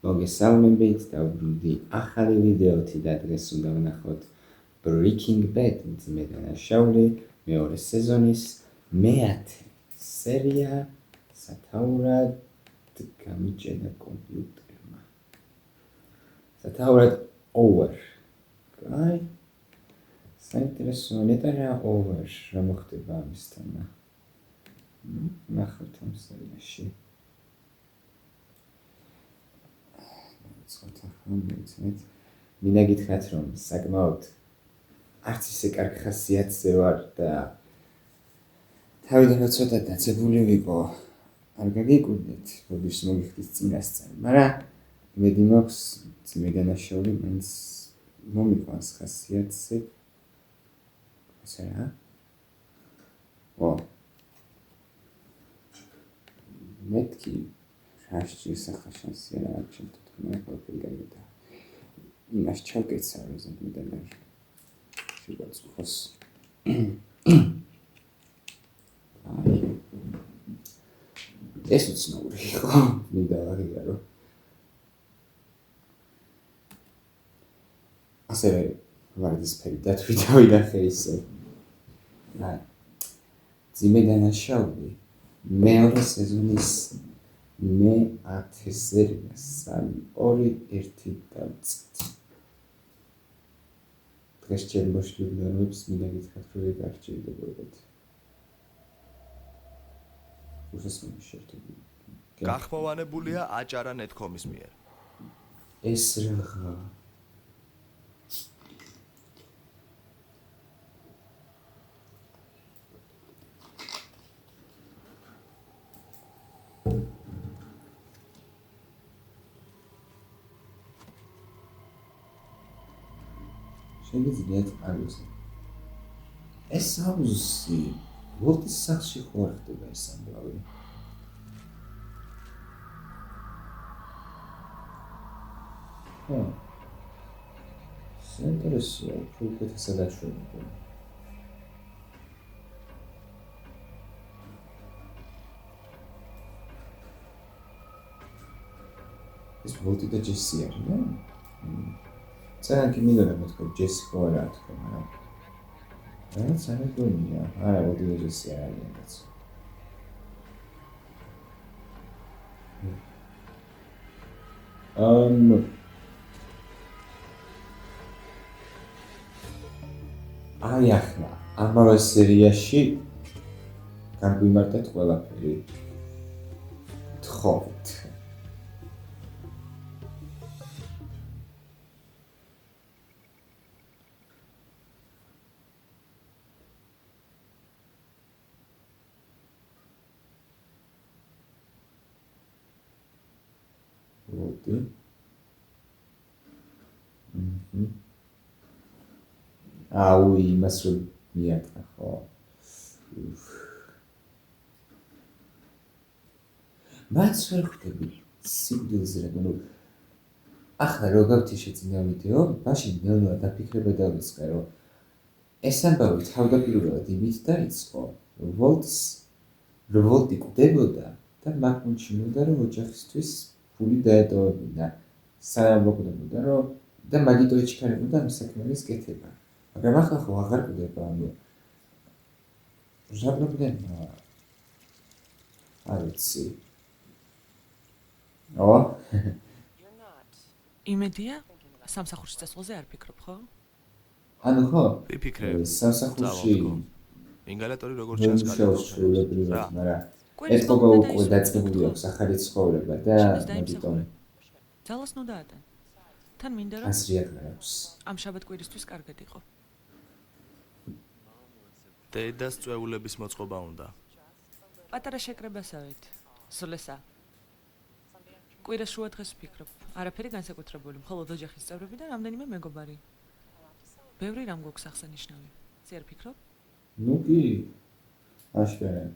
მოგესალმებით, დავბრუნდი ახალი ვიდეოთი და დღეს უნდა ვნახოთ Breaking Bad მძიმე დანაშაული მეორე სეზონის მე-10 სერია სათაურად გამიჭედა კომპიუტერმა. სათაურად over. აი საინტერესო ნეტა რა over რა მოხდება ამისთან. ნახოთ ამ სერიაში. მინდა გითხრათ რომ საკმაოდ არც ისე კარგ ხასიათზე ვარ და თავიდან ცოტა დაწებული ვიყო არ გაგიკვირდეთ როდის მოგიხდით წინასწარ მაგრამ იმედი მაქვს ძიმე დანაშაული მაინც მომიყვანს ხასიათზე ასე რა მეთქი რაში სახაშანსია რა ჩემთვის მე ყველაფერი გაიგდა იმას ჩავკეცა რომ ზოგადად არ შეგაწუხოს ეს უცნაური ხო მინდა აღიარო ასე ვარდისფერი დათვი დავინახე ისე აი ძიმე დანაშაული მეორე სეზონის მე-10 სერია 3-2-1 დავწეთ. დღეს ჩემ მოშლილებს მინდა გითხრათ რომ ეგ არ ჭირდებოდეთ. უსასმელი შეერთებული. გახმოვანებულია აჭარა net.com-ის მიერ. ეს რა შეგიძლიათ აღიქვე. ეს აუზი ვოლტის სახში ხო არ ხდება ეს ამბავი. საინტერესოა, უფრო სადაშვებია. ეს ვოლტი და ჯესი არიან? Să მინდა მეთქო ჯესი ხო არა თქო, მაგრამ რაც არ გონია, არა ვოლტი და ჯესი არიან რაც. აი ახლა ამავე სერიაში განგვიმარტეთ ყველაფერი. თხოვთ. აუ იმას რომ მიატყა ხო მას ვერ ხვდები სიკვდილზე რა ნუ ახლა რო გავთი შეძინა ვიდეო მაშინ ნელ-ნელა დაფიქრება დავიწყე რომ ეს ამბავი თავდაპირველად იმით დაიწყო ვოლტი კვდებოდა და მაგ მომჩინოდა რომ ოჯახისთვის ფული დაეტოვებინა სანამ მოკვდებოდა რომ და მაგიტო ეჩქარებოდა ამ საქმეების კეთება მაგრამ ახლა ხო აღარ კვდება ანუ რა პრობლემაა არ ვიცი იმედია სამსახურში წასვლაზე არ ფიქრობ ხო? ანუ ხო ვიფიქრებ სამსახურში ინგალატორი როგორ ჩანს გადაგა მაგრამ ეს გოგო უკვე დაწყებული აქვს ახალი ცხოვრება და მაგიტომ ძალას ნუ დაატან თან მინდა რომ ასრია აქვს ამ შაბათ-კვირისთვის კარგად იყო დედას წვეულების მოწყობა უნდა პატარა შეკრებასავით სულესა კვირას შუა დღეს ვფიქრობ არაფერი განსაკუთრებული მხოლოდ ოჯახის წევრები და რამდენიმე მეგობარი ბევრი რამ გვაქვს აღსანიშნავი ზე არ ფიქრობ ნუ კი აშკარად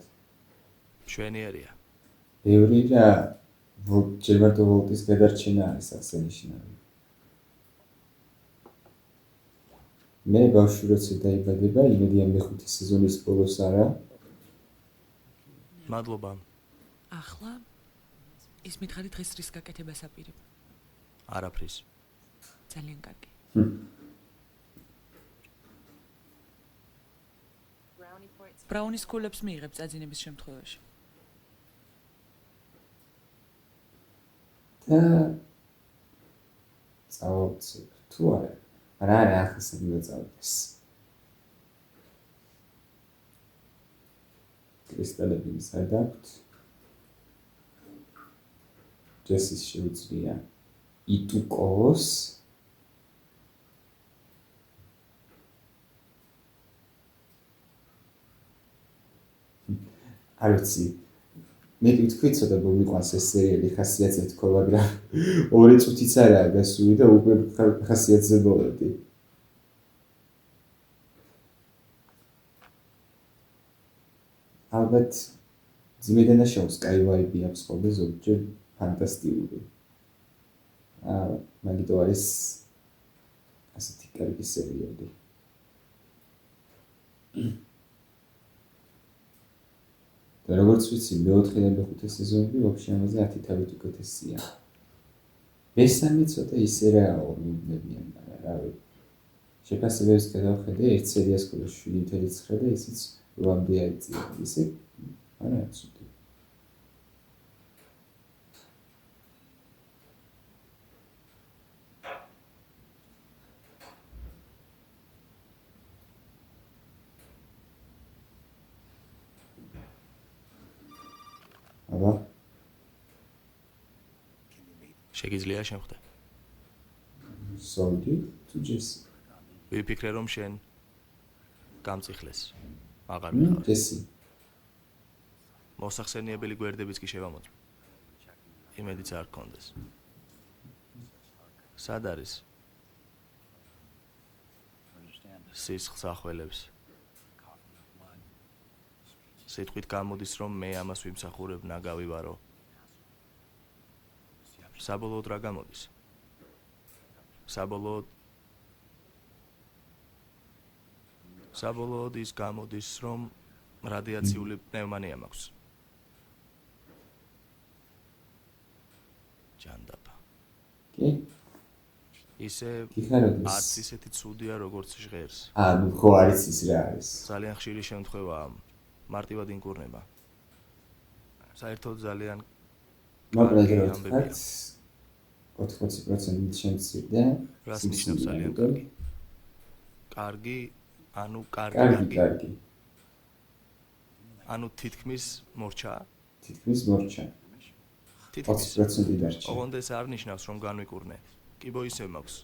მშვენიერია ბევრი რა ჯერმარტო ვოლტის გადარჩენა არის აღსანიშნავი მე ბავშვი როცა დაიბადება იმედია მე-5 სეზონის ბოლოს არა მადლობა ახლა ის მითხარი დღეს რის გაკეთებას აპირებ არაფრის. ძალიან კარგი. ბრაუნის ქულებს მიიღებ წაძინების შემთხვევაში. და წავუწევ თუ არა. რა ახლა უნდა წავდეს. კრისტალები მისადაქვთ. ჯესის შეუძლია იტუკოს არ ვიცი მე ვთქვი ცოტა მომიყვანს ეს სერიალი ხასიათზე თქო მაგრამ 2 წუთიც არაა გასული და უკვე ხასიათზე მოვედი ალბათ ძიმედანაშაუს კაი ვაიბი აქვს ხოლმე ზოგჯერ ფანტასტიკური მაგიტო არის ასეთი კარგი სერიალი და როგორც ვიცი მე-4 და მე-5 სეზონები ვაფშე ამაზე 10 თავით უკეთესია. მესამე ცოტა ისე რაო მივდნებიან, მაგრამ რავი. შეფასებებს გადავხედე, ერთ სერიას ქონდა 7.9 და ისიც 8-მდე აიწია. ისე არა ცოტა. აბა შეგიძლია შემხვდე. სოლდი თუ ჯესი. ვიფიქრე რომ შენ გამწიხლეს. აღარ ვიყავ. ჯესი. მოსახსენიებელი გვერდებიც კი შევამოწმე. იმედიც არ გქონდეს. სად არის? სისხლს ახველებს. სიტყვით გამოდის რომ მე ამას ვიმსახურებ ნაგავი ვარო. საბოლოოდ რა გამოდის? საბოლოოდ ის გამოდის რომ რადიაციული პნევმანია მაქვს. ჯანდაბა. კი? ისე კიხაროდეს. არც ისეთი ცუდია როგორც ჟღერს. ნუ ხო არის ის რა არის. ძალიან ხშირი შემთხვევაა. მარტივად ინკურნება. საერთოდ ძალიან მაგრამ რა 80% შემცირდა. რას ნიშნავს ძალიან კარგი? კარგი, ანუ კარგი. ანუ თითქმის მორჩა. 20% დარჩა. ოღონდ ეს არ ნიშნავს რომ განვიკურნე. კიბო ისევ მაქვს.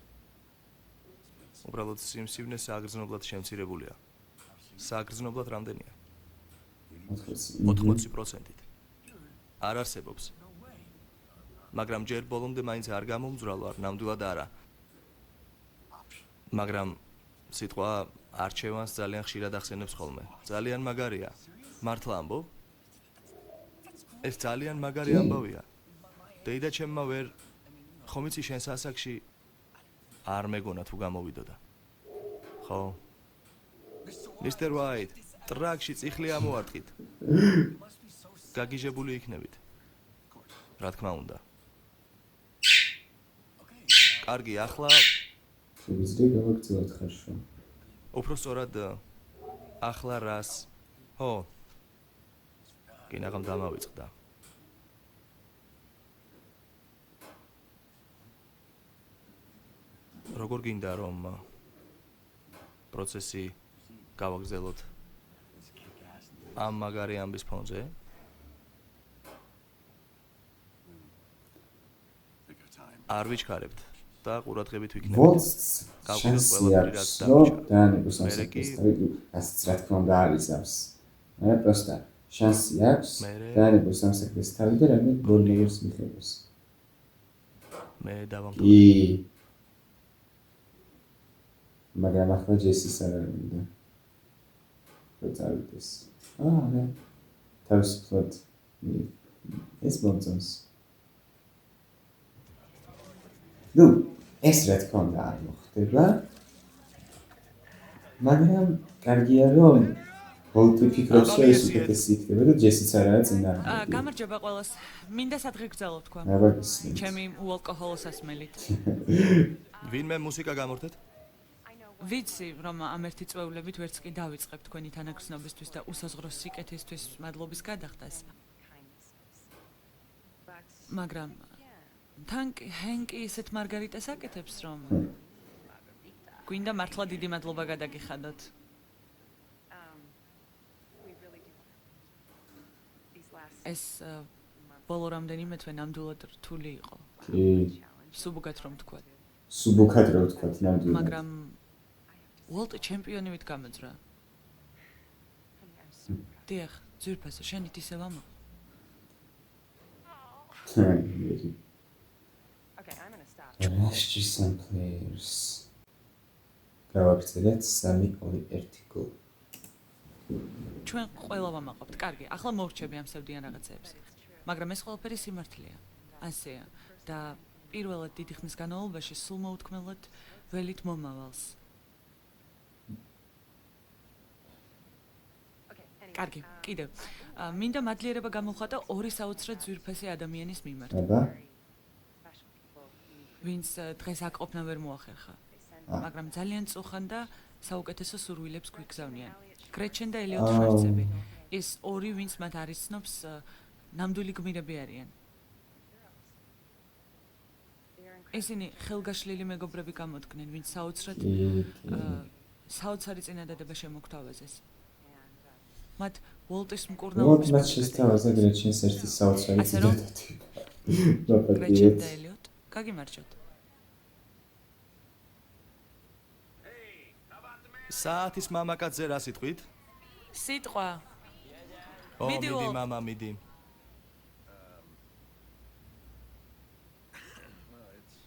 უბრალოდ სიმსივნე საგრძნობლად შემცირებულია. საგრძნობლად რამდენია? 80%-ით. არ არსებობს. მაგრამ ჯერ ბოლომდე მაინც არ გამომძვრალო, არ ნამდვილად არა. მაგრამ სიტყვა არჩევანს ძალიან ხშირად ახსენებს ხოლმე. ძალიან მაგარია. მართლა ამბობ? ეს ძალიან მაგარი ამბავია. დეიდა ჩემმა ვერ ხომ იცი შენ სასაკში არ მეგონა თუ გამოვიდოდა. ხო? მისტერ ვაიტ, ტრაქში წიხლი ამოარტყით. გაგიჟებული იქნებით. რა თქმა უნდა. კარგი, ახლა შეგვიძლია გავაგრძელოთ ხარშვა. უფრო სწორად ახლა რას? ხო. კინაღამ დამავიწყდა. როგორ გინდა რომ პროცესი გავაგრძელოთ ამ მაგარი ამბის ფონზე? არ ვიჩქარებთ და ყურადღებით ვიქნებით. გავყიდოთ ყველაფერი რაც დარჩა. დაანებოს ამ საკითხი, რასაც რა თქმა უნდა არის ავს. არა პროსტა შანსი აქვს დაანებოს ამ საკითხის თავი და რამე გოლიერს მიხელოს. მე დავამტკიცე. მაგრამ ახლა ჯესის არ უნდა. რო წავიდეს. რა. თავისუფლად ეს მომწონს. ნუ, ეს რა თქმა უნდა არ მოხდება. მაგრამ კარგია რომ ვოლტი ფიქრობს, რომ ეს უკეთესი იქნება და ჯესიც არაა წინააღმდეგი. გამარჯობა ყველას. მინდა სადღე გძალო თქვა. აბა გისმენთ. ჩემი უალკოჰოლოს ასმელით. ვინმე მუსიკა გამორთეთ? ვიცი, რომ ამ ერთი წვეულებით ვერც კი დავიწყებ თქვენი თანაგრძნობისთვის და უსაზღრო სიკეთისთვის მადლობის გადახდას. მაგრამ ჰენკი ისეთ მარგარიტას აკეთებს, რომ გვინდა მართლა დიდი მადლობა გადაგიხადოთ. ეს ბოლო რამდენიმე თვე ნამდვილად რთული იყო. კი, სუბუქად რომ თქვა. სუბუქად რო ვთქვა, ნამდვილად. მაგრამ ვოლტი ჩემპიონივით გამოძრა. დიახ, ძვირფასო, შენით ისევ ამო. Rush some players. გავაგრძელეთ 3-2-1 გოლი. ჩვენ ყველა ვამაყობთ. კარგი, ახლა მოვრჩები ამ სევდიან რაღაცეებს. მაგრამ ეს ყველაფერი სიმართლეა. ასეა და პირველად დიდი ხნის განმავლობაში სულ მოუთქმელად ველით მომავალს. კარგი, კიდევ. მინდა მადლიერება გამოვხატო ორი საოცრად ძვირფასი ადამიანის მიმართ. აბა, ვინც დღეს აკყოფნა ვერ მოახერხა. მაგრამ ძალიან წუხან და საუკეთესო სურვილებს გვიგზავნიან. კრეჩენ და ელიოტ შვერცები. ეს ორი ვინც მათ არის ცნობს, ნამდვილი გმირები არიან. ისინი ხელგაშლილი მეგობრები გამოდგნენ, ვინც საოცრად საოცარი წინადადება შემოგთავაზეს. მათ ვოლტის მკურნალობის მათ შესთავაზა გრეჩენს ერთი საოცარი წინადადება. კრეჩენ და ელიოტ, გაგიმარჯოთ. საათის მამაკაცზე რა სიტყვით? სიტყვა. მიდი მამა, მიდი.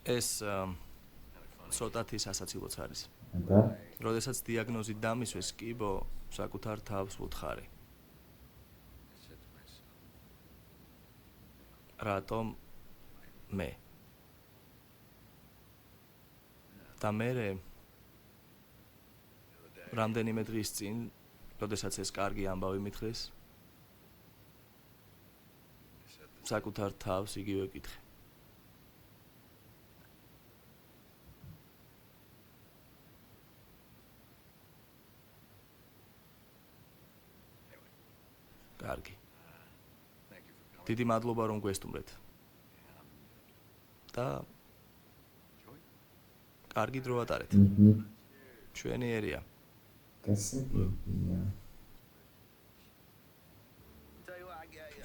ეს ცოტათი სასაცილოც არის. აბა, როდესაც დიაგნოზი დამისვეს, კიბო საკუთარ თავს ვუთხარი. რატომ მე? და მერე რამდენიმე დღის წინ, როდესაც ეს კარგი ამბავი მითხრეს, საკუთარ თავს იგივე კითხე. კარგი. დიდი მადლობა რომ გვესტუმრეთ. და კარგი დრო ატარეთ. ჩვენი ერია. გასაგებია.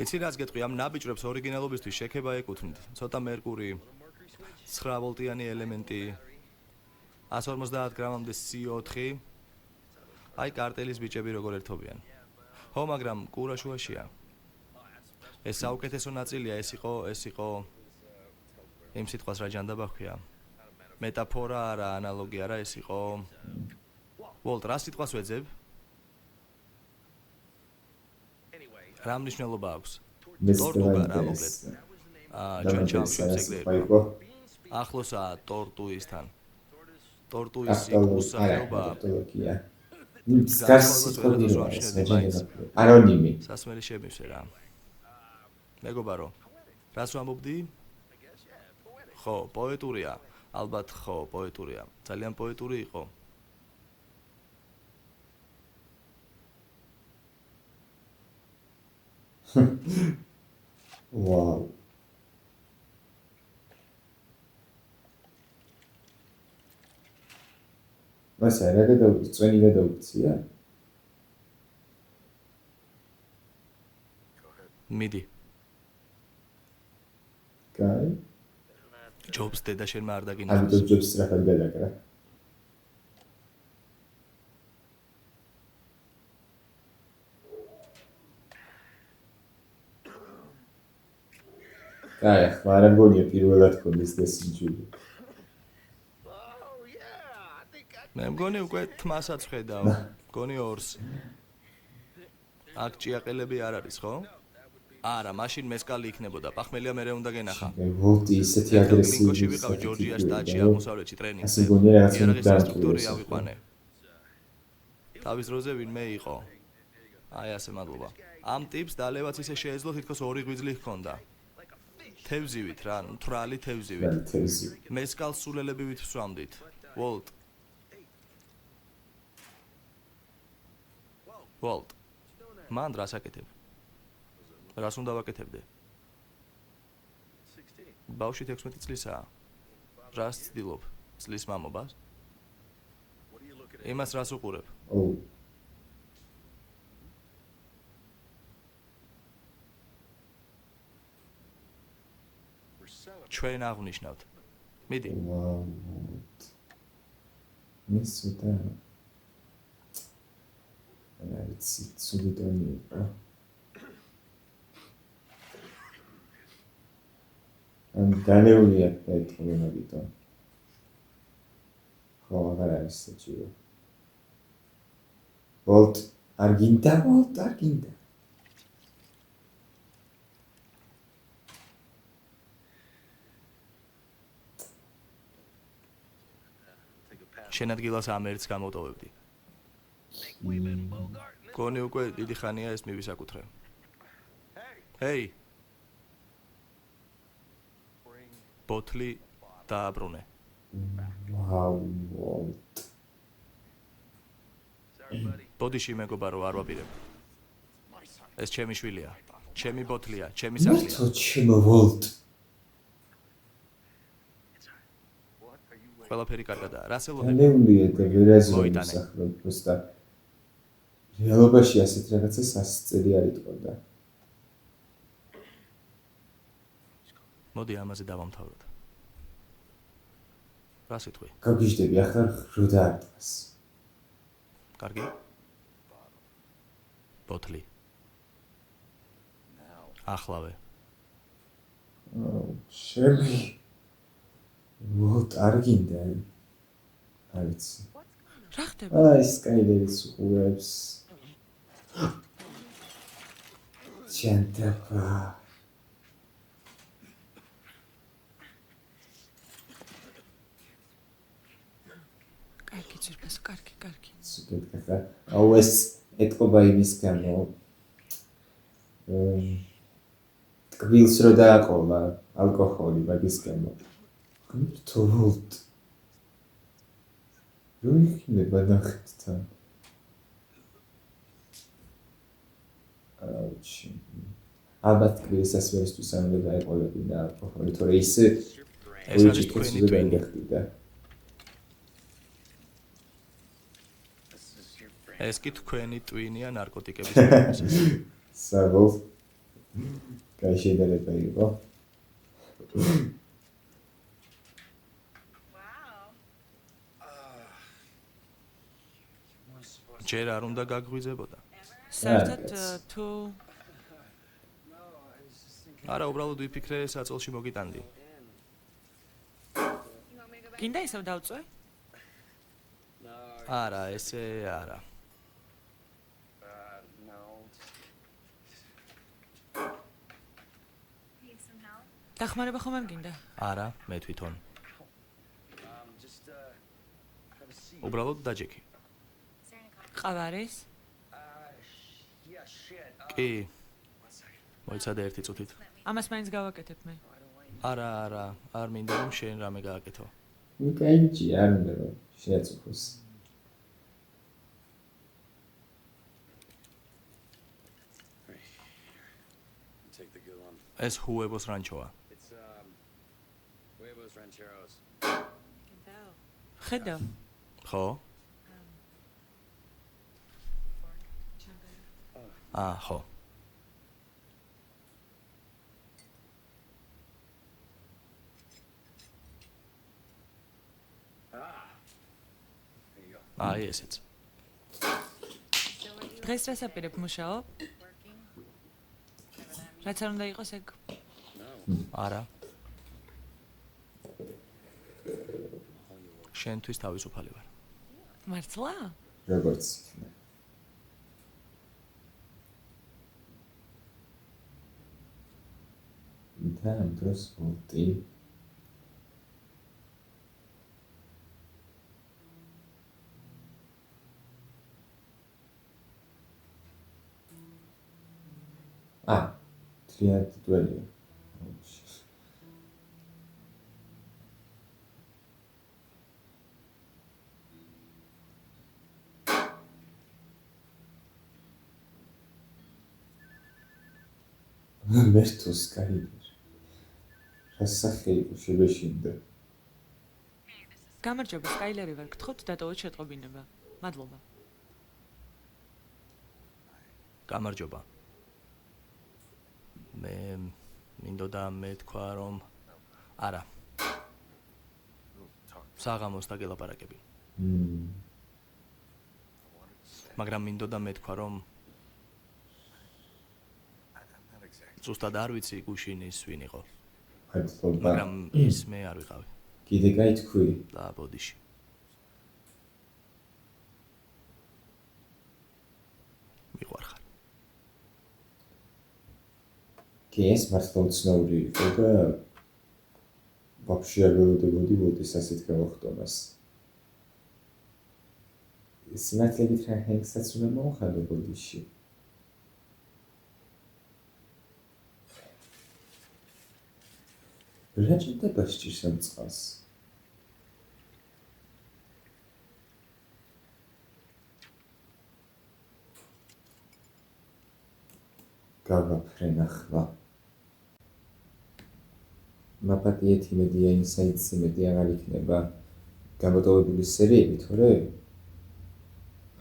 იცი რას გეტყვი, ამ ნაბიჯრებს ორიგინალობისთვის შექება ეკუთვნით. ცოტა მერკური, 9 ვოლტიანი ელემენტი, 150 გრამამდე CO4. აი კარტელის ბიჭები როგორ ერთობიან. ხო, მაგრამ კურა შუაშია. ეს საუკეთესო ნაწილია, ეს იყო იმ სიტყვას რა ჯანდაბა ხქია. მეტაფორა არა, ანალოგია არა, ეს იყო ვოლტ, რა სიტყვას ვეძებ? რა მნიშვნელობა აქვს? ტორტუგა რა მოკლედ. ჩვენ ჩავშვით ეგრე. ახლოსაა ტორტუისთან. ტორტუის სიტყვასაობა. ანონიმი. სასმელი შემივსე რა. მეგობარო, რას ვამბობდი? ხო, პოეტურია. ალბათ ხო, პოეტურია. ძალიან პოეტური იყო. ვაუ. მასა რა გადავწვენი გადავწია? მიდი. კაი. ჯობს დედა შენმა არ დაგინახოს. ამიტომ ჯობს სწრაფად გადაკრა. კაი, ხარ მგონია პირველად ქონდეს დასინჯული. მე მგონი უკვე თმასაც ხედავ. მგონი ორს. აქ ჭიაყელები არ არის, ხო? არა, მაშინ მესკალი იქნებოდა. პახმელია მერე უნდა გენახა. ვოლტი ისეთი აგრესიული ვიყავ ჯორჯიას შტატში, აღმოსავლეთში ტრენინგზე. ასე გონია რაღაც იარაღის ინსტრუქტორი ავიყვანე. თავის დროზე ვინმე იყო. აი ასე მადლობა. ამ ტიპს დალევაც ისე შეეძლო თითქოს 2 ღვიძლი ჰქონდა. თევზივით რა, თვრალი თევზივით. თევზი. მესკალს სულელებივით ვსვამდით. ვოლტ. ვოლტ. მან რას აკეთებ? რას უნდა ვაკეთებდე? ბავშვი 16 წლისაა. რას ცდილობ? წლის მამობას? იმას რას უყურებ? ო. ჩვენ აღვნიშნავთ. მიდი. ვაუ. მისუდა. არიცი ცუდიტონი იყო. ან დანეულია პეტრე მაგიტო. ხო, აღარ არის საჭირო. ვოლტ, არ გინდა, ვოლტ, არ გინდა. შენ ადგილას ამ ერთს გამოტოვებდი. გონი უკვე დიდი ხანია ეს მივისაკუთრე. ჰეი. ბოთლი დააბრუნე. ვაუ, ვოლტ. ბოდიში მეგობარო არ ვაპირებ. ეს ჩემი შვილია. ჩემი ბოთლია, ჩემი სახლია. მართო ჩემო ვოლტ. ყველაფერი კარგადაა. რას ელოდები? დანეულია და ვერ აზრობ მოიტანე. სახლა просто რეალობაში ასეთ რაღაცას 100 წელი არ იტყოდა. მოდი ამაზე დავამთავროთ. რა სიტყვი? გაგიჟდები ახლა რო დაარტყას. კარგი? ბოთლი. ახლავე. შემი ვოლტ არ გინდა. არიცი. რა ხდება? აი სკაილერის უყურებს. ჩანტაფა. კარგი ძირფას, კარგი. სუპერ კახა. აუ ეს ეთყობა იმის გამო. ტკბილს რო დააყოლა ალკოჰოლი მაგის გამო. მართო ვოლტ. რო იქნება ნახეთთან. აუჩი. ალბათ ტკბილსაც ვერასთვის არ უნდა დაეყოლებინა ალკოჰოლი, თორე ის ეს არის თქვენი ტვინი. გახდიდა. ეს კი თქვენი ტვინია ნარკოტიკების მიღებისას. საბოლ. კაი შედარება იყო. ჯერ არ უნდა გაგვიზებოდა. საერთოდ თუ არა, უბრალოდ ვიფიქრე საწოლში მოგიტანდი. გინდა ისევ დავწვე? არა, ესე არა. დახმარება ხომ არ გინდა? არა, მე თვითონ. უბრალოდ დაჯექი. ყავა არის? კი. მოიცადე ერთი წუთით. ამას მაინც გავაკეთებ მე. არა, არ მინდა რომ შენ რამე გააკეთო. ნუ კაიჭი არ უნდა რომ შეაწუხოს. ეს ჰუევოს რანჩოა. ხედავ. ხო? ხო. აი ესეც. დღეს რას აპირებ მუშაობ? რაც არ უნდა იყოს ეგ. არა. შენთვის თავისუფალი ვარ. მართლა? როგორც იქნა. და ამ დროს ვოლტი ძალიან დველია. მერტოს კარიბერ. რასახე იყო შებეშინდა. გამარჯობა, სკაილერი ვარ. გთხოვთ დატოვოთ შეტყობინება. მადლობა. გამარჯობა. მე მინდოდა მეთქვა რომ არა. საღამოს დაგელაპარაკები. მაგრამ მინდოდა მეთქვა რომ ზუსტად არ ვიცი გუშინ ის ვინ იყო. მადლობა. მაგრამ ის მე არ ვიყავი. კიდე გაითქვი? და ბოდიში. მიყვარხარ. კი ეს მართლა უცნაური იყო და ვაფშე არ ველოდებოდი ვოლტის ასეთ გამოხდომას. სიმართლებით რა ჰენგსაც უნდა მომხადო ბოდიში. რა ჭირდება სჭირს ამ წყალს? გავაფრენ ახლა. მაპატიეთ იმედია ინსაიტს იმედი აღარ იქნება გამოტოვებული სერიები, თორე?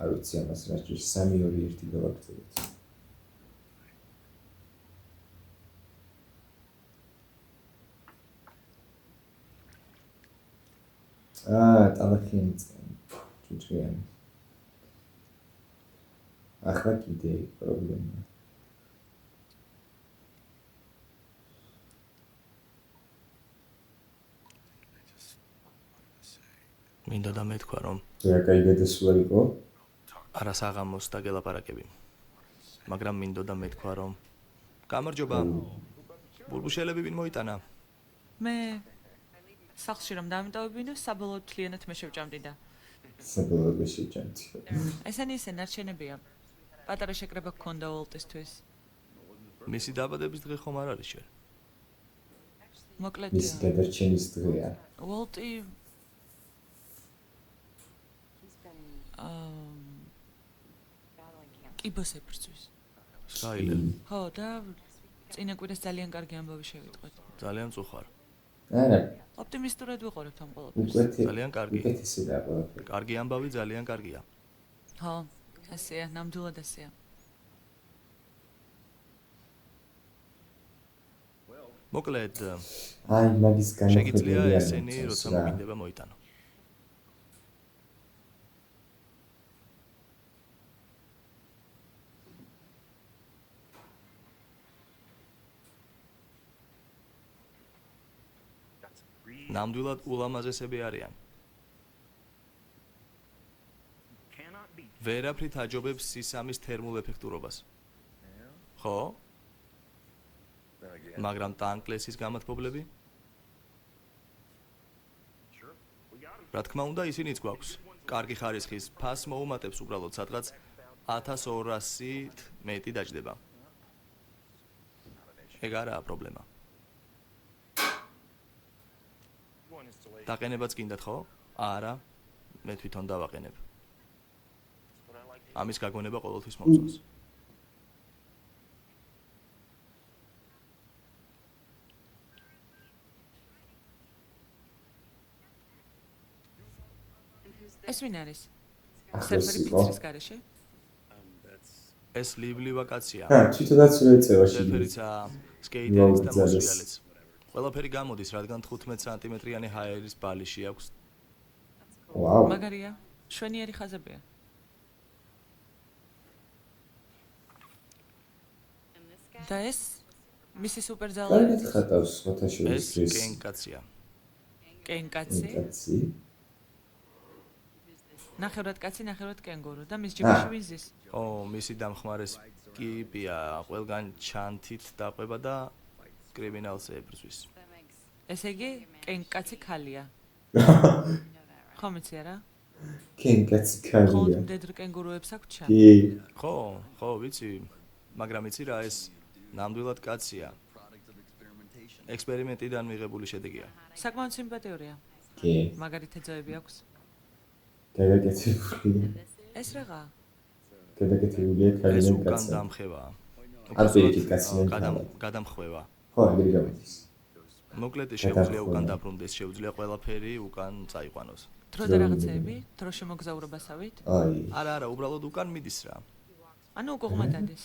არ ვიცი ამას რა ჭირს 3-2-1 გავაგრძელოთ. ტალახიანი წყალი. ჭუჭრიანი. ახლა კიდე პრობლემა. მინდოდა მეთქვა რომ რა კაი გადასვლა იყო? არა საღამოს დაგელაპარაკები. მაგრამ მინდოდა მეთქვა რომ გამარჯობა. ბულბუშელები ვინ მოიტანა? მე სახლში რომ დამიტოვებინო, საბოლოოდ მთლიანად მე შევჭამდი და საბოლოოდ მე შევჭამდი. ესენი ისე ნარჩენებია. პატარა შეკრება გქონდა ვოლტისთვის. მისი დაბადების დღე ხომ არ არის შენ? მოკლედ მისი გადარჩენის დღეა. ვოლტი კიბოს ებრძვის. სკაილერ. ხო, და წინა კვირას ძალიან კარგი ამბავი შევიტყვეთ. ძალიან წუხარ. არა, ოპტიმისტურად ვიყურებთ ამ ყველაფერს. ძალიან კარგი. უკეთესია ყველაფერი. კარგი ამბავი ძალიან კარგია. ხო, ასეა, ნამდვილად ასეა. მოკლედ, აი, მაგის შეგიძლია გამოხდები ესენი როცა მოგინდება მოიტანო. ნამდვილად ულამაზესები არიან. ვერაფრით აჯობებს სისამის თერმულ ეფექტურობას. ხო? მაგრამ ტანკლესის გამათბობლები? რა თქმა უნდა, ისინიც გვაქვს. კარგი ხარისხის ფას მოუმატებს უბრალოდ სადღაც 1200-ით მეტი დაჯდება. ეგ არაა პრობლემა. დაყენებაც გინდათ, ხო? არა, მე თვითონ დავაყენებ. ამის გაგონება ყოველთვის მომწონს. ეს ვინ არის? ახლოს სერფერი იყო. ფიცრის გარეშე? ეს ლიბლი ვაკაცია. თვითონაც ვერ ეწევა შიგნით. სერფერიცა სკეიტერიც და მოსვიალეც. ყველაფერი გამოდის, რადგან 15 სანტიმეტრიანი ჰაერის ბალიში აქვს. ვაუ. მაგარია, შვენიერი ხაზებია. და ეს მისი სუპერძალა კარგად ხატავს მოთაშორის ეს დღეს. კენკაცია. კენკაცი, კაცი. ნახევრად კაცი, ნახევრად კენგურუ და მის ჯიბში ვინ ზის? ო, მისი დამხმარეს კიპია, ყველგან ჩანთით დაყვება და კრიმინალს ებრძვის. ესე იგი, კენკაცი ქალია. ხომ იცი არა? კენკაცი ხოლმე ქალია. მდედრ კენგურუებს აქვს ჩა. კი. ხო, ვიცი, მაგრამ იცი რა ეს ნამდვილად კაცია. ექსპერიმენტიდან მიღებული შედეგია. საკმაოდ სიმპათიურია. კი, მაგარი თეძოები აქვს. გადაკეთებული. ეს რაღაცა. გადაკეთებულია ეს ქალიდან უკან კაცად. დამხევაა. არ პირიქით კაციდან ქალად. გადამხვევა. ხო, ეგრე გამოდის. მოკლედ შეუძლია უკან დაბრუნდეს, შეუძლია ყველაფერი უკან წაიყვანოს. დრო და რაღაცეები, დროში მოგზაურობასავით. არა, უბრალოდ უკან მიდის რა. ანუ უკუღმად ადის.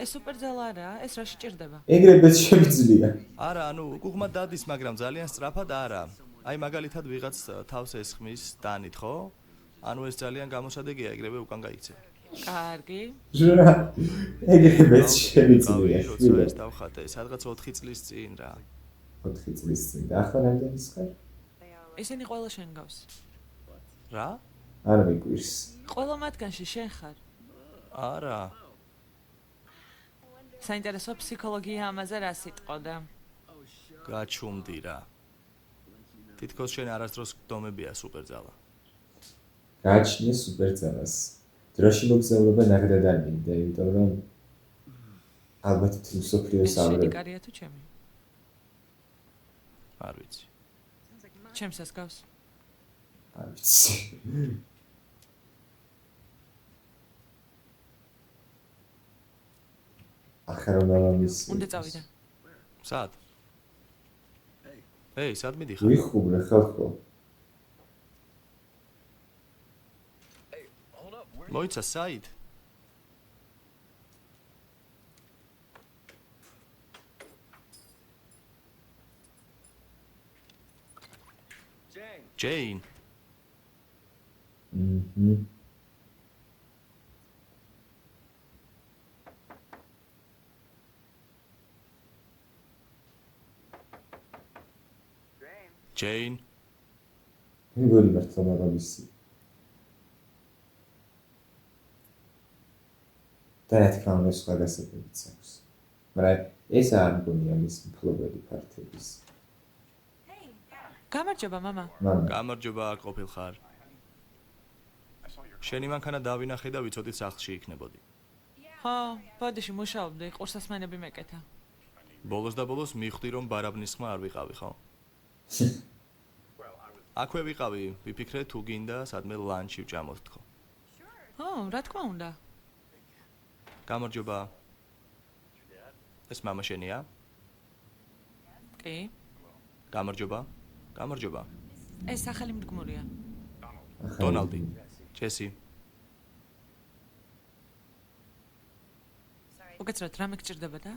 ეს სუპერძალა არა, ეს რა შეჭirdება? ეგრებიც შემიძლია. არა, ანუ უკუღმად დადის, მაგრამ ძალიან სწრაფად არა. აი მაგალითად ვიღაც თავს ესხმის დანით, ხო? ანუ ეს ძალიან გამოსადეგია, ეგრევე უკან გაიქცე. კარგი. ეგრებიც შემიძლია. როცა ეს დავხატე, სადღაც 4 წლის წინ რა. 4 წლის წინ და ახლა რამდენი ხარ? ისინი ყველა შენ გავს. რა? არ მიგვირს. ყველა მათგანში შენ ხარ. არა. საინტერესო ფსიქოლოგია ამაზე რა სიტყოდა? გაჩუმდი რა. თითქოს შენ არასდროს გდომებია სუპერძალა. გააჩნია სუპერძალას. დროში მოგზაურობა ნაკლებად არ მინდა, იმიტომ რომ ალბათ ფილოსოფიოს ეს აღრე. შედიკარია თუ ჩემი? არ ვიცი. ჩემსაც გავს. არ ვიცი. ახალამის. უნდა წავიდე. სად? ეი, სად მიდიხარ? ვიხუბრე ხალხო. მოიცა საით? ჯეინ. ჯეინ. მეგორი მართლა მაგამისი. და რა თქმა უნდა სხვა გასაგებიც აქვს. მაგრამ ეს არ მგონია მის მფლობელი ფართების. გამარჯობა, მამა. მამა, გამარჯობა, აქ ყოფილხარ. შენი მანქანა დავინახე და ვიცოდით სახლში იქნებოდი. ხო, ბოდიში მუშაობდი, ყურსასმენები მეკეთა. ბოლოს და ბოლოს მივხვდი რომ ბარაბნის ხმა არ ვიყავი, ხო? აქვე ვიყავი, ვიფიქრე თუ გინდა სადმე ლანჩი ვჭამოთ თქო. ხო, რა თქმა უნდა. გამარჯობა. ეს მამა შენია? კი. გამარჯობა. გამარჯობა. ეს სახელი მდგმურია. დონალდი. ჯესი. უკაცრავად რამე გჭირდება და?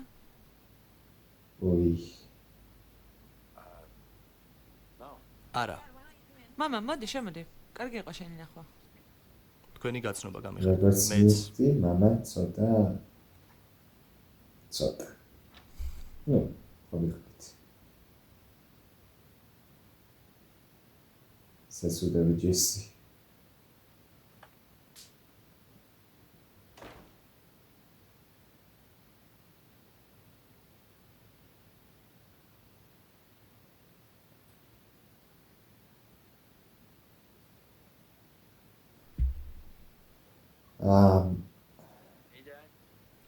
ოი. არა. მამა, მოდი, შემოდი. კარგი იყო შენი ნახვა. თქვენი გაცნობა გამიხარდა. როგორც მეც. მივხვდი, მამა ცოტა. ნუ, ხობიხით. სასუდები ჯესი.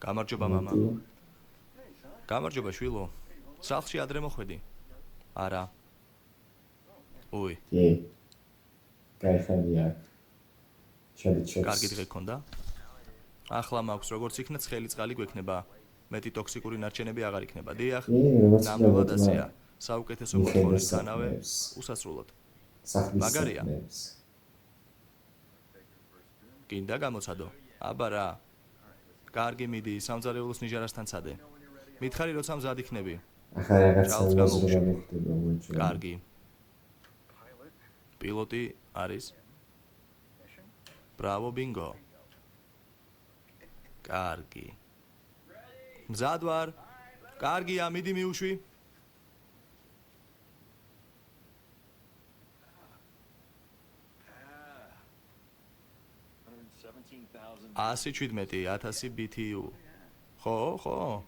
გამარჯობა მამა. გამარჯობა შვილო. სახლში ადრე მოხვედი? არა. ой. კი. გაიხარია. შედიჩოს. კარგი დღე გქონდა? ახლა მაქვს როგორც იქნა ცხელი წყალი გვექნება. მეტი ტოქსიკური ნარჩენები აღარ იქნება. დიახ. ნამდვილად ასეა. საუკეთესო მოთხოვნისთანავე უსასრულოდ. სახლის მაგარია. საქმეებს. გინდა გამოცადო? აბა რა. კარგი მიდი, სამზარეულოს ნიჟარასთან ცადე. მითხარი როცა მზად იქნები. ახლა რაღაცა ჭალს უაზრობა გამოუშვი. მოხდება უჯრედში. კარგი. პილოტი არის? ბრავო, ბინგო. კარგი. მზად ვარ. კარგია, მიდი მიუშვი. ასი 17,000 BTU. ხო.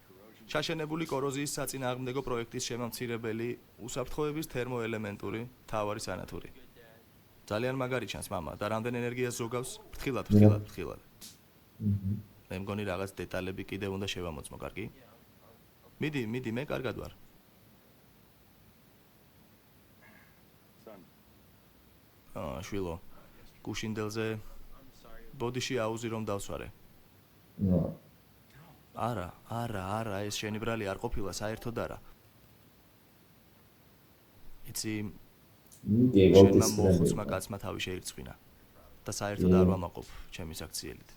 შაშენებული კოროზიის საწინააღმდეგო პროექტის შემამცირებელი უსაფრთხოების თერმოელემენტური თავარი სანათური. ძალიან მაგარი ჩანს მამა და რამდენ ენერგიას ზოგავს? ფრთხილად. მე მგონი რაღაც დეტალები კიდევ უნდა შევამოწმო, კარგი? მიდი, მე კარგად ვარ. შვილო, გუშინდელზე ბოდიში აუზი რომ დავსვარე. ნო არა, ეს შენი ბრალი არ ყოფილა საერთოდ არა. იცი, მიდი შენმა ვოლტის მოხუცმა კაცმა თავი შეირწყვინა და საერთოდ არ ვამაყობ ჩემი საქციელით.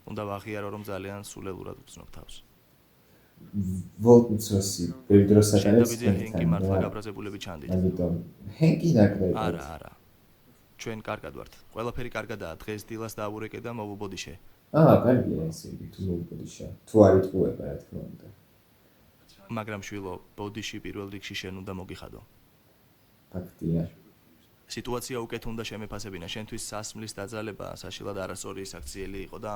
უნდა ვაღიარო რომ ძალიან სულელურად ვგრძნობ თავს. ვოლტმცროსი ბევრ დროს შენ და აკეთებს ბიძია ჰენკი მართლა გაბრაზებულები ჩანდით. ამიტომ ჰენკი ნაკლებად არა. ჩვენ კარგად ვართ. ყველაფერი კარგადაა. დღეს დილას დავურეკე და მოვუბოდიშე. კარგია ესე იგი თუ მოვბოდიშა თუ არ იტყუება რა თქმა უნდა მაგრამ შვილო, ბოდიში პირველ რიგში შენ უნდა მოგიხადო. ფაქტია სიტუაცია უკეთ უნდა შემეფასებინა. შენთვის სასმლის დაძალება საშილად არასწორი საქციელი იყო და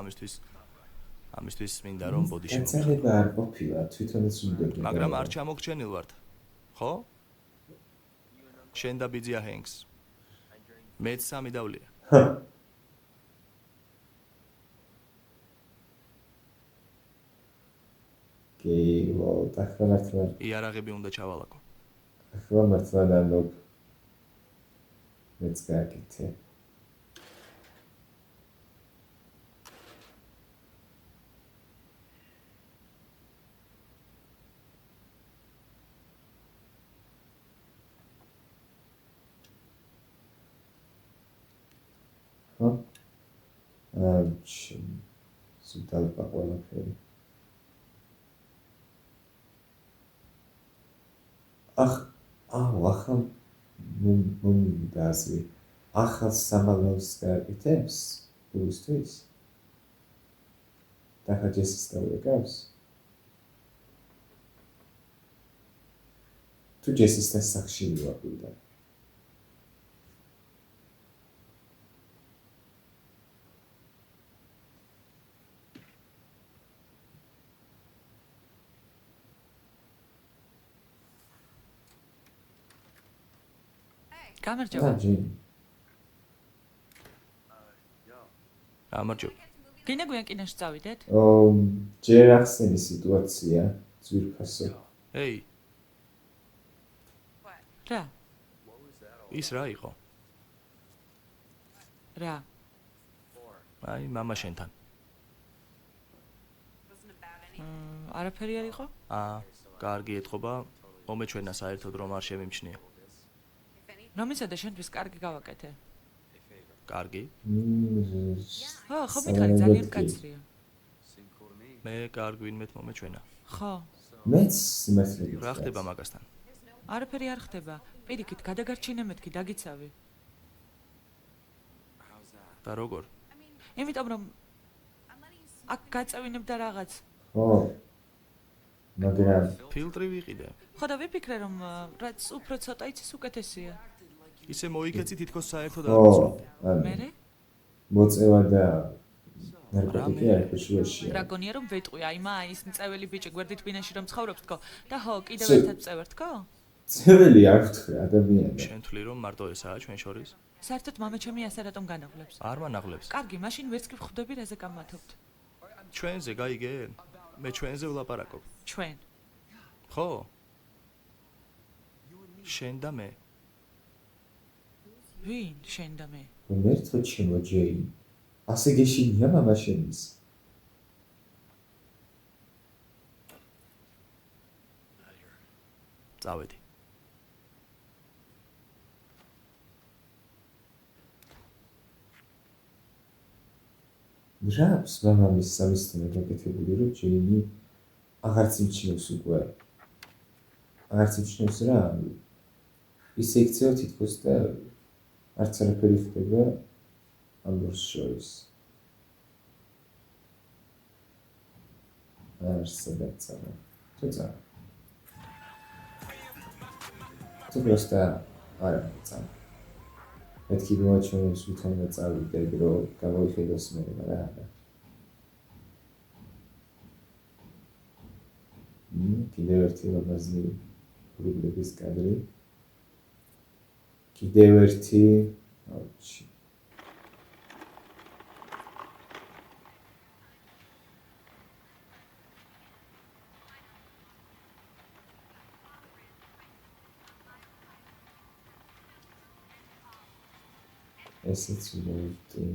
ამისთვის მინდა რომ ბოდიში მოგიხადო. გაცილება არ ყოფილა თვითონაც უნდა მაგრამ არ ჩამოგჩენილ ვართ. ხო? შენ და ბიძია ჰენკს. მეც 3 დავლია. ვოლტ ახლა მართლა იარაღები უნდა ჩავალაკო. ახლა მართლა ნანობ მეც გააკეთე სუდალპა ყველაფერი ახლა მომიდა ასე ახალ სამალავს გააკეთებს ბულისთვის და ხაჯესის დავეკავს თუ ჯესის დასახში მივაკვირდა გამარჯობა. გამარჯობა. გინდა გვიან კინოში წავიდეთ? ჯერ ახსენი სიტუაცია ძვირფასო ეი, რა? ის რა იყო? რა? აი, მამა შენთან. არაფერი არ იყო? კარგი ეთყობა, მომეჩვენა საერთოდ რომ არ შევიმჩნია. რომიცადა შენთვის კარგი გავაკეთე? კარგი? ხო, მითხარი ძალიან კაცრია. მე კარგ ვინმეთ მომეჩვენა. ხო. მეც სიმართლე რა ხდება მაგასთან? არაფერი არ ხდება. პირიქით, გადაგარჩინე მეთქი, დაგიცავი. და როგორ? იმიტომ რომ აქ გაწევინებ და რაღაც. ხო მაგრამ ფილტრი ვიყიდე. ხო და ვიფიქრე რომ რაც უფრო ცოტა იცის უკეთესია. ისე მოიქეცი თითქოს საერთოდ არ ვიცნობ. მერე? მოწევა და ნარკოტიკი არქეშუაშია რა გონია რომ ვეტყვი, აი ის მწეველი ბიჭი გვერდით ბინაში რომ ცხოვრობს თქო და ხო, კიდევ ერთად წევერ თქო? წეველი არ ვთქვი, ადამიანი. შენ თვლი რომ მარტო ესაა ჩვენ შორის? საერთოდ მამაჩემი ასე რატომ განაღლებს? არ მანაღლებს. კარგი, მაშინ ვერც კი ვხვდები რაზე გამათობთ. ჩვენზე გაიგე? მე ჩვენზე ვლაპარაკობ. ჩვენ. ხო? შენ და მე. ვინ შენ და მე? მერცო ჩემო ჯეი. ასე გეშინია მამა შენის. წავედი. რაფს მამამის სამისთანო გაკეთებული რომ ჯეინი აღარც იმჩნევს უკვე. აღარც იმჩნევს რა. ისე იქცევა თითქოს და არც არაფერი ხდება ამ დროს შორის. არცადაც არა. თუცა. თუ просто არა ცა. მეთქი მოაჩვენებს ვითომ და წავიდე რომ გამოიხედოს მე რა არა. კიდევ ერთი ლამაზი პრობლემის კადრი. კიდევ ერთი აუჩი. ესეც ლოტი.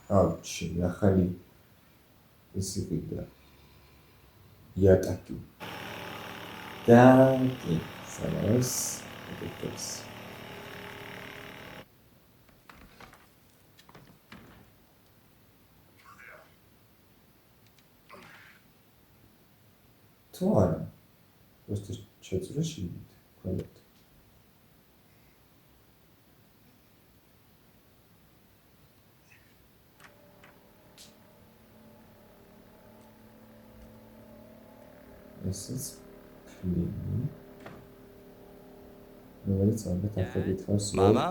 აუჩი, ახალი ისი კიდე. იატაკი. და კი, სადაც ეკეთებს. თუ არა, просто შეწრე შიგნით, ქვემოთ. ესეც ფლიმი. რომელიც ალბათ ახობით ხარს მამა?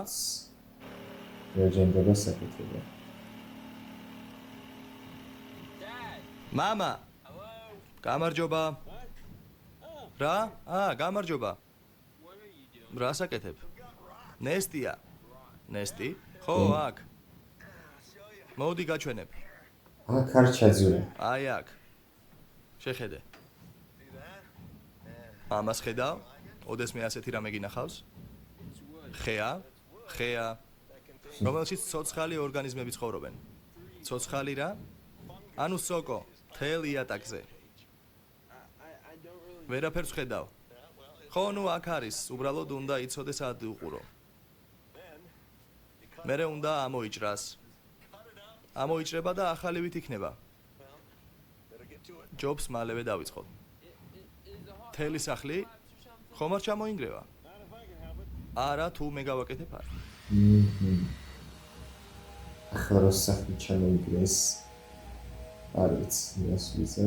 რეჟენდება საკუთრება. მამა გამარჯობა რა? გამარჯობა რა საკეთებ? ნესტია ნესტი? ხო აქ მოდი გაჩვენებ აქ არ ჩაძვირე. აი აქ შეხედე მამას ხედავ? ოდესმე ასეთი რამე გინახავს? ხეა რომელშიც ცოცხალი ორგანიზმები ცხოვრობენ ცოცხალი რა? ანუ სოკო თელ იატაკზე ვერაფერს ხედავ ხო ნუ აქ არის უბრალოდ უნდა იცოდე სად უყურო მერე უნდა ამოიჭრება და ახალივით იქნება ჯობს მალევე დავიწყოთ თელი სახლი ხომ არ ჩამოინგრევა არა თუ მე გავაკეთებ არ ახლა რო სახლი ჩამოინგრეს არ ვიცი ასვიზე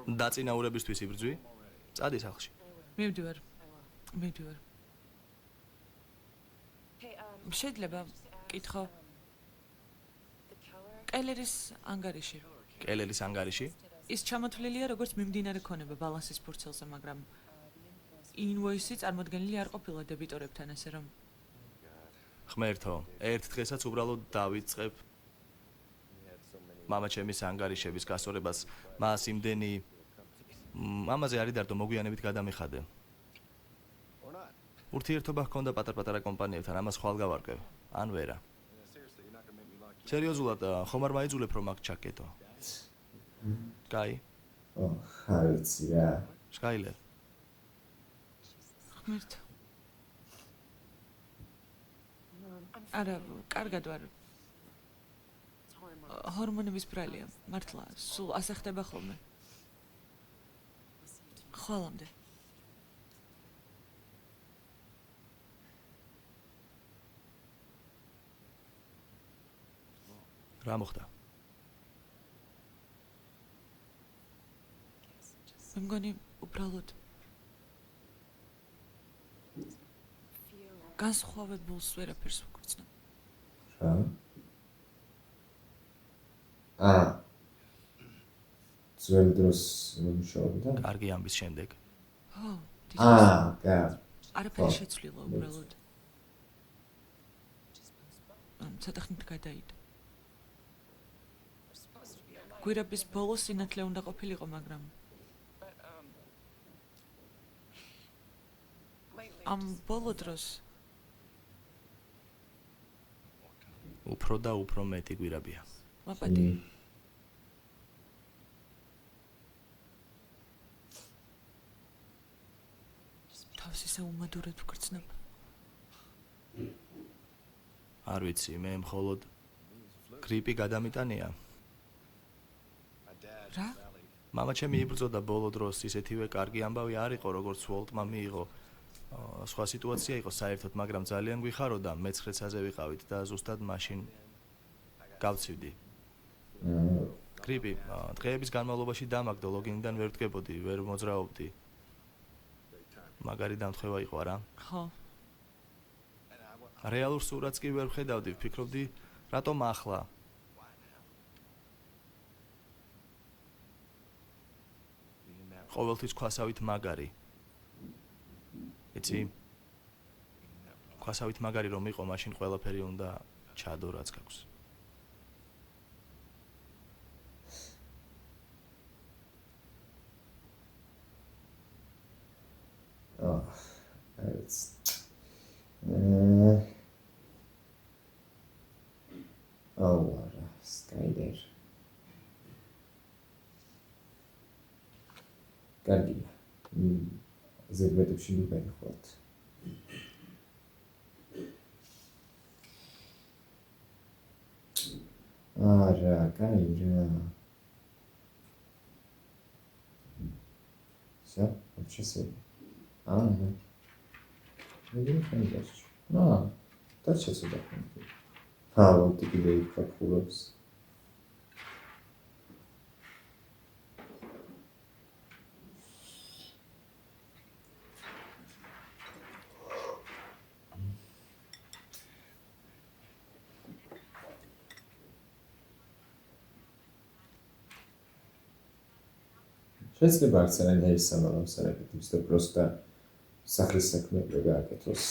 დაწინაურებისთვის იბრძვი? წადი სახლში. მივდივარ. შეიძლება კითხო. კელერის ანგარიში. კელერის ანგარიში? ის ჩამოთვლილია როგორც მიმდინარე ქონება ბალანსის ფურცელზე, მაგრამ ინვოისი წარმოდგენილი არ ყოფილა დებიტორებთან, ასე რომ ხმერთო, ერთ დღესაც უბრალოდ დავიწყებ მამა ჩემის ანგარიშების გასწორებას, მას იმდენი ამაზე არ იდარდო მოგვიანებით გადამიხადე. ურთიერთობა ჰქონდა პატარ-პატარა კომპანიებთან, ამას ხვალ გავარკვევ, ან ვერა. სერიოზულად, ხომ არ მაიძულებ რომ აქ ჩაკეტო? კაი? არ ვიცი რა. შკაილერ. ხმერთო. არა, კარგად ვარ. ჰორმონების ბრალია, მართლა, სულ ასე ხდება ხოლმე. ხოლმე. რა მოხდა? მე მგონი უბრალოდ განსხვავებულს ვერაფერს ვგრძნობ. რა? ძველ დროს მუშაობდა? კარგი ამბის შემდეგ. ხო, გა. არაფერი შეცვლილა უბრალოდ. ცოტა ხნით გადაიდო. გვირაბის ბოლოს სინათლე უნდა ყოფილიყო, მაგრამ ამ ბოლო დროს უფრო და უფრო მეტი გვირაბია. მაპატი. თავს ისე უმადურად ვგრძნობ. არ ვიცი, მე მხოლოდ გრიპი გადამიტანია. რა? მამა ჩემი იბრძოდა ბოლო დროს, ისეთივე კარგი ამბავი არ იყო, როგორც ვოლტმა მიიღო. სხვა სიტუაცია იყო საერთოდ, მაგრამ ძალიან გვიხაროდა, მე-9-ზე ვიყავით და ზუსტად მაშინ გავცივდი. გრიპი, დღეების განმავლობაში დამაგდო, ლოგინიდან ვერ ვდგებოდი, ვერ მოძრაობდი. მაგარი დამთხევა იყო, არა? ხო. რეალურ სურათს კი ვერ ვხედავდი, ვფიქრობდი, რატომ ახლა? ყოველთვის ქვასავით მაგარი. იცი? ქვასავით მაგარი რომ იყო, მაშინ ყველაფერი უნდა ჩადო რაც გაქვს. It's არა, Skyler. კარგია. ზედმეტებში ნუ გაიხვალთ. არა, კაირა. Всё, сейчас. Ага. Не конечно. Так сейчас сюда. Вот такие вот как фурос. შეიძლება არც არ არის სამალავს არაკეთებს და просто სახლის საქმეები გააკეთოს.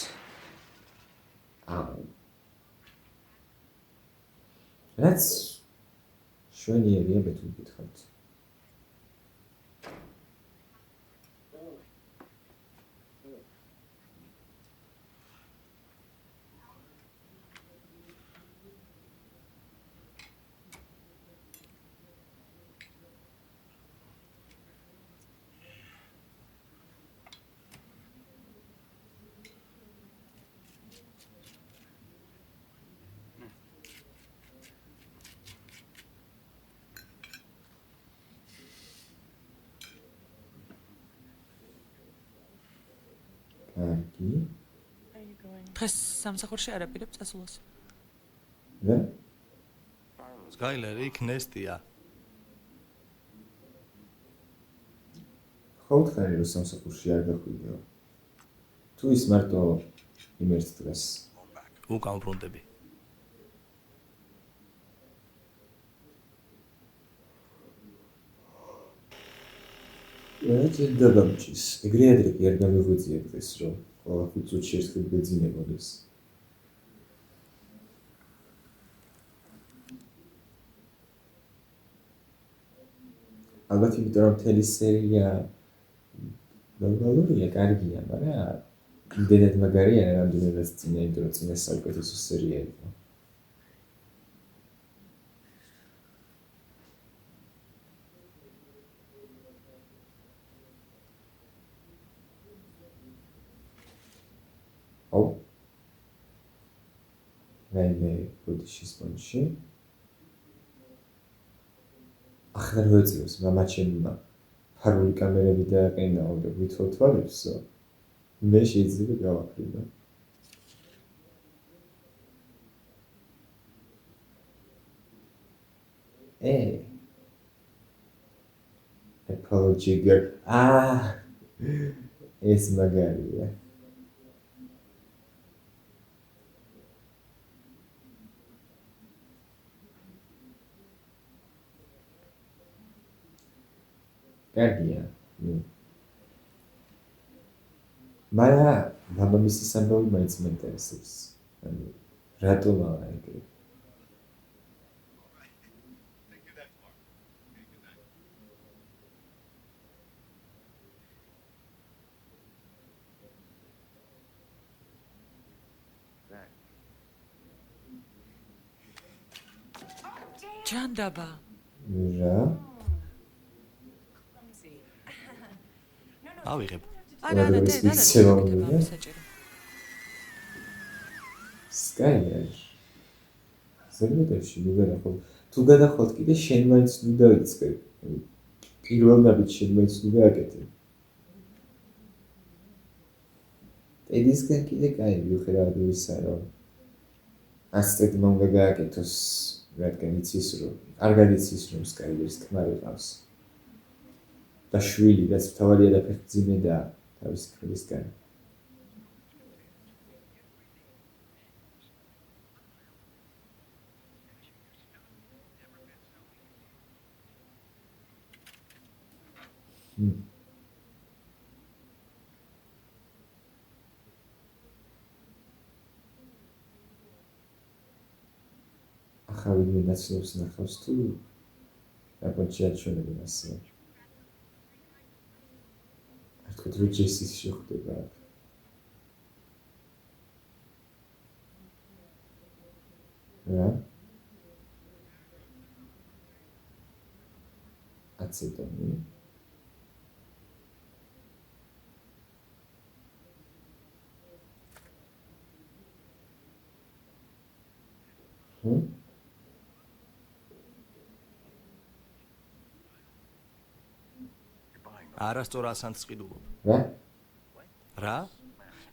რაც შვენიერია მე თუ გითხართ. კარგი. დღეს სამსახურში არ აპირებ წასულას. რა? Skyler იქ ნესტია. ხოთხარი რომ სამსახურში არ გახვიდეო. თუ ის მარტო იმერც დღეს. უკან ბრუნდები. რა დაბამჭის. ეგრე ადრე კი არ გამიღვიძია დღეს რომ ყველა 5 წუთში ერთხელ ბეძინებოდეს. ალბათ იმიტომ რომ მთელი სერია ნორმალურია, კარგია, მაგრამ იმდენად მაგარი არა რამდენადაც წინა, იმიტომ რომ წინა საუკეთესო სერია იყო. რაიმე ბოდიშის პონში. ახლა რო ეწევს მამაჩემმა ფარული კამერები დააყენაო და ვითო თვალებსო. მე შეიძლება გავაფრინო. Apology girl. ეს მაგარია. კარგია. მაგრამ მამამისის ამბავი მაინც მაინტერესებს. ანუ რატომ არა ეგრე? ჯანდაბა. რა? ავიღებ. არა, Skyler. ზედმეტებში ნუ გადახვალ. თუ გადახვალ კიდე შენ მაინც ნუ დაიწყე. პირველ ნაბიჯ შენ მაინც ნუ გააკეთე. ედისგან კიდე კაი მიუხედავად იმისა, რომ ასეთ მომგა გააკეთოს, რადგან იცის რომ კარგად იცის რომ Skyler-ის ქმარი ყავს. და შვილი, რაც თავარია და ფეხმძიმე და თავის ქმრისგან. ახალი მინაცნობს ნახავს თუ რაბოჩი აჩვენებენ ასე. თქვით რომ ჯესის შეხვდება აქ. რა? აცეტონი. არასწორ ასანთს ყიდულობ. რა? რა?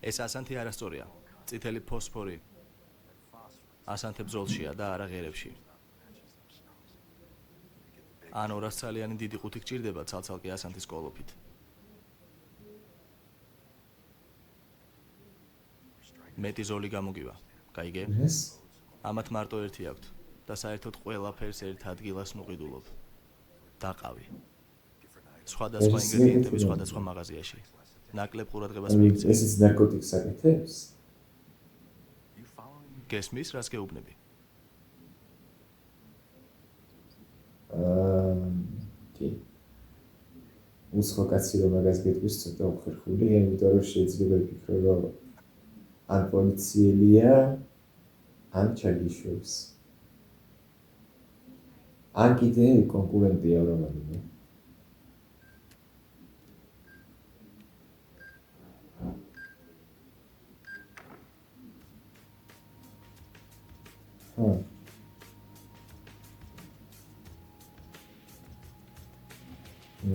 ეს ასანთი არასწორია. წითელი ფოსფორი. ასანთი ბრძოლშია და არა ღერებში. ან 200 ცალიანი დიდი ყუთი გჭირდება ცალ-ცალკე ასანთის კოლოფით. მეტი ზოლი გამოგივა. გაიგე? ეს? ამათ მარტო ერთი აქვთ და საერთოდ ყველაფერს ერთ ადგილას მოყიდულობ. დაყავი. სხვადასხვა ინგრედიენტები სხვადასხვა მაღაზიაში. ნაკლებ ყურადღებას მიიქცევ. ესეც ნარკოტიკს აკეთებს? გესმის, რას გეუბნები? კი. უცხო კაცი რომ მაგას გეტყვის ცოტა უხერხულია, იმიტომ რომ შეიძლება იფიქრო რომ ან პოლიციელია, ან ჩაგიშვებს. ან კიდე კონკურენტია რომელიმე.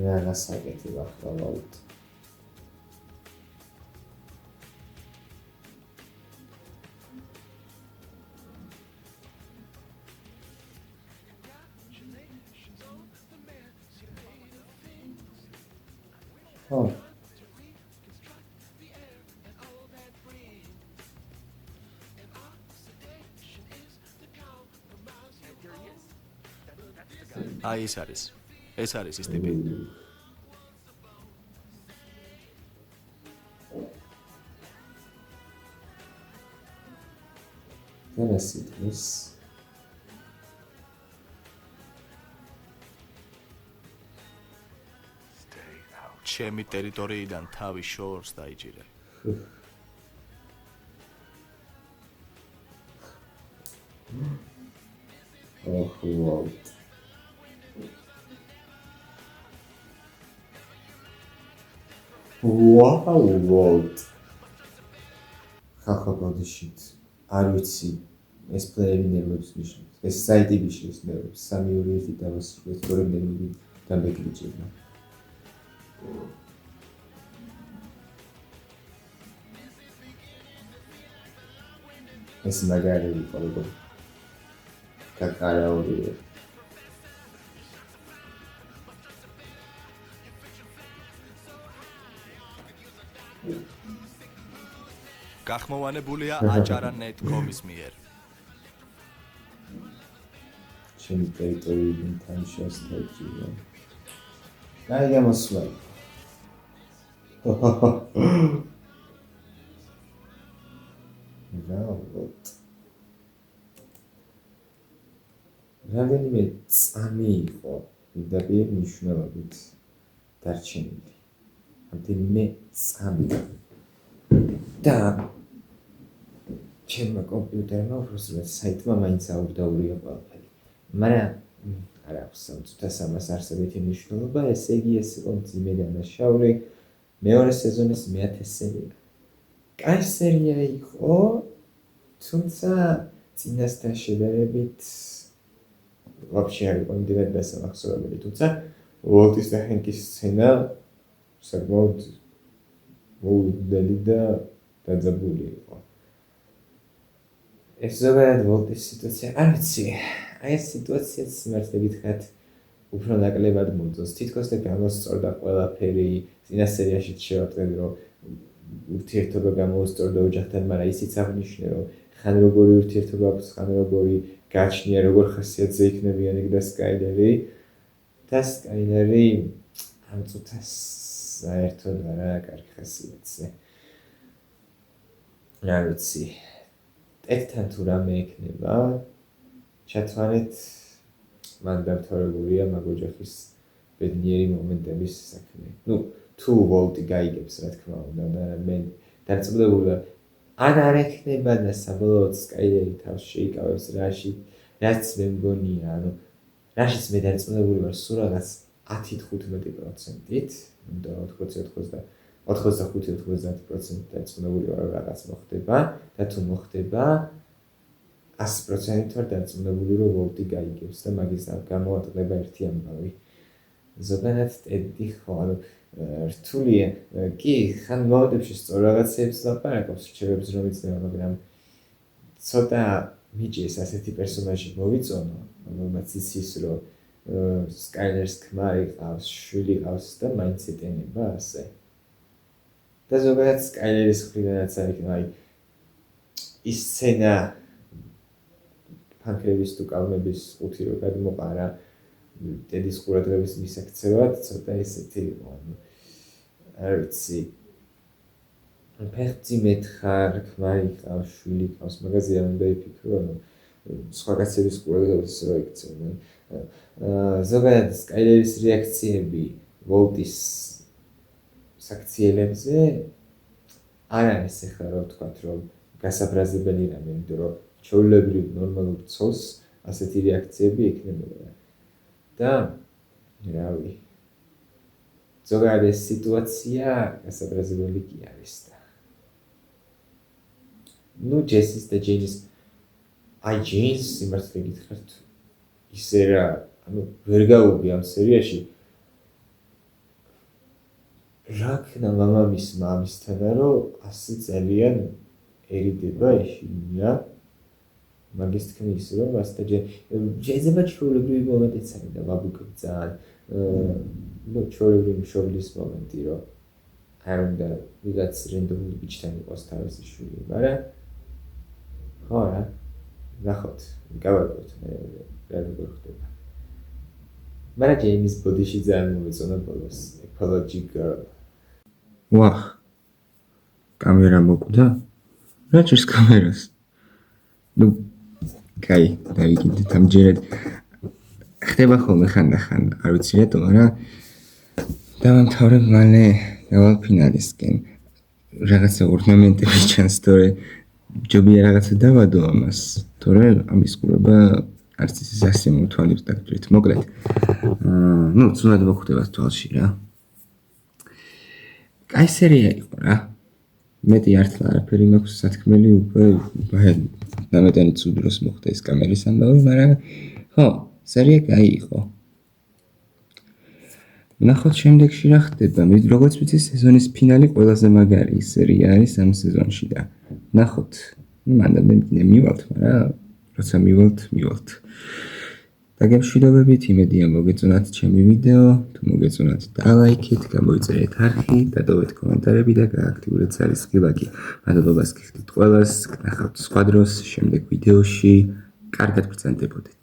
რა გასაკეთებ ახლა ვაუთ. აი ეს არის. ეს არის ის ტიპი. დანასიტის ჩემი ტერიტორიიდან თავი შორს დაიჭირე. ოჰ, ვაუ. ხახა ბოდიშით. არ ვიცი ეს პლეიერი ნერვებს ნიშნავს. ეს საიტი ბიშის ნერვებს 3-2-1 დავასრულეთ, რომ ნერვები დამეგრიჭება. ეს მაგარი იყო როგორ კაკარაურია. გახმოვანებულია აჭარა.net.com-ის მიერ. ჩემი ტერიტორიიდან თანშას დაიჭირა. აი გამოსვლა. რავოთ. რამდენიმე წამი იყო პირდაპირ მნიშვნელობით დარჩენილი. რამდენიმე წამი. და ჩემმა კომპიუტერმა უბრალოდ საიტმა მაინც აურდაურია ყველაფერი. მაგრამ არ აქვს სამწუთას ამას არსებითი მნიშვნელობა, ესე იგი ეს იყო მძიმე დანაშაული მეორე სეზონის მე-10 სერია. კაი სერია იყო, თუმცა წინასთან შედარებით ვაფშე არ იყო იმდენად დასამახსოვრებელი, თუმცა ვოლტის და ჰენკის სცენა საკმაოდ მოუდელი და დაძაბული იყო. ეს ზოგადად ვოლტის სიტუაცია, არ ვიცი, აი ეს სიტუაციაც სიმართლე გითხრათ უფრო ნაკლებად მოწონს. თითქოს და გამოსწორდა ყველაფერი, წინა სერიაში შევატყედი რომ ურთიერთობა გამოუსწორდა ოჯახთან, მაგრამ ისიც აღნიშნე რომ ხან როგორი ურთიერთობა აქვს, ხან როგორი გაჩნია, როგორ ხასიათზე იქნებიან ეგ და სკაილერი. და სკაილერი ამ წუთას საერთოდ არა კარგი ხასიათზე. რა ვიცი, ტექთან თუ რამე ექნება, ჩათვალეთ მან დამთავრებულია მაგ ოჯახის ბედნიერი მომენტების საქმე. თუ ვოლტი გაიგებს, რა თქმა უნდა, და მე დარწმუნებული ვარ, ან არ ეხნება და საბოლოოდ სკაილერი თავს შეიკავებს რაც მე მგონია, რაშიც მე დარწმუნებული ვარ, სულ რაღაც 10-15%-ით, და 85-90% დარწმუნებული ვარ, რაღაც მოხდება და თუ მოხდება 100%-ით ვარ დარწმუნებული, რომ ვოლტი გაიგებს და მაგის გამოატყდება ერთი ამბავი. ზოგადად ტედი ხო, რთულია, კი, ხან მომენტებში სწორ რაღაცებს ლაპარაკობს, რჩევებს რომ იცნება, მაგრამ ცოტა მიჭირს ასეთი პერსონაჟი მოვიწონო, რომელმაც იცის, რომ სკაილერს ქმარი ყავს, შვილი ყავს და მაინც ეტენება ასე. და ზოგადად სკაილერის მხრიდანაც არის, ის სცენა ფანქრების თუ კალმების ყუთი რო გადმოყარა ტედის ყურადღების მისაქცევად, ცოტა ისეთი იყო, არ ვიცი. ფეხმძიმედ ხარ, ქმარი ყავს, შვილი ყავს, მაგაზე არ უნდა იფიქრო, სხვა კაცების ყურადღებას რო იქცევ. ზოგადად სკაილერის რეაქციები ვოლტის საქციელებზე არ არის ახლა რო ვთქვათ, რომ გასაბრაზებელი რამე, იმიტომ რომ ჩვეულებრივ ნორმალურ ცოლს ასეთი რეაქციები ექნებოდა. და რავი, ზოგადად ეს სიტუაცია გასაბრაზებელი კი არის და ჯესის და ჯეინის ჯეინს სიმართლე გითხრათ, ისე რა, ვერ გავუგე ამ სერიაში რა ქნა მამამისმა ამისთანა, რომ ასე ძალიან ერიდება ეშინია მაგის თქმის, რომ შეიძლება ჩვეულებრივი მომენტიც არის და ვაბუქებ ძალიან ჩვეულებრივი მშობლის მომენტი, რომ არ უნდა ვიღაც რენდომული ბიჭთან იყოს თავისი შვილი, მაგრამ ხო რა, ნახოთ, გავარკვევთ რა როგორ ხდება. მაგრამ ჯეინის ბოდიში ძალიან მომეწონა ბოლოს, Apology Girl. ვახ, კამერა მოკვდა? რა ჭირს კამერას? კაი, დავიკიდეთ ამჯერად. ხდება ხოლმე ხანდახან, არ ვიცი რატომ, მაგრამ დავამთავრებ მალე დავალ ფინალისკენ. რაღაცა ორნამენტები ჩანს, თორე ჯობია რაღაცა დავადო ამას, თორე ამის ყურება არც ისე ასე მომთვალებს დაგჭირეთ. მოკლედ, ცუდად მოხვდება თვალში რა. კაი სერია იყო რა. მეტი ართლა არაფერი მაქვს სათქმელი, უკვე ნამეტანი ცუდ დროს მოხდა ეს კამერის ამბავი, მაგრამ ხო, სერია კაი იყო. ნახოთ შემდეგში რა ხდება. როგორც ვიცი, სეზონის ფინალი ყველაზე მაგარი სერია არის ამ სეზონში და ნახოთ. მანდა მე მივალთ, მაგრამ როცა მივალთ. დაგემშვიდობებით, იმედია მოგეწონათ ჩემი ვიდეო, თუ მოგეწონათ დალაიქეთ, გამოიწერეთ არხი, დატოვეთ კომენტარები და გააქტიურეთ ძალისხმევ ლაიკი. მადლობას გიხდით ყველას, ნახავთ სხვა დროს შემდეგ ვიდეოში. კარგად ბრძანდებოდეთ.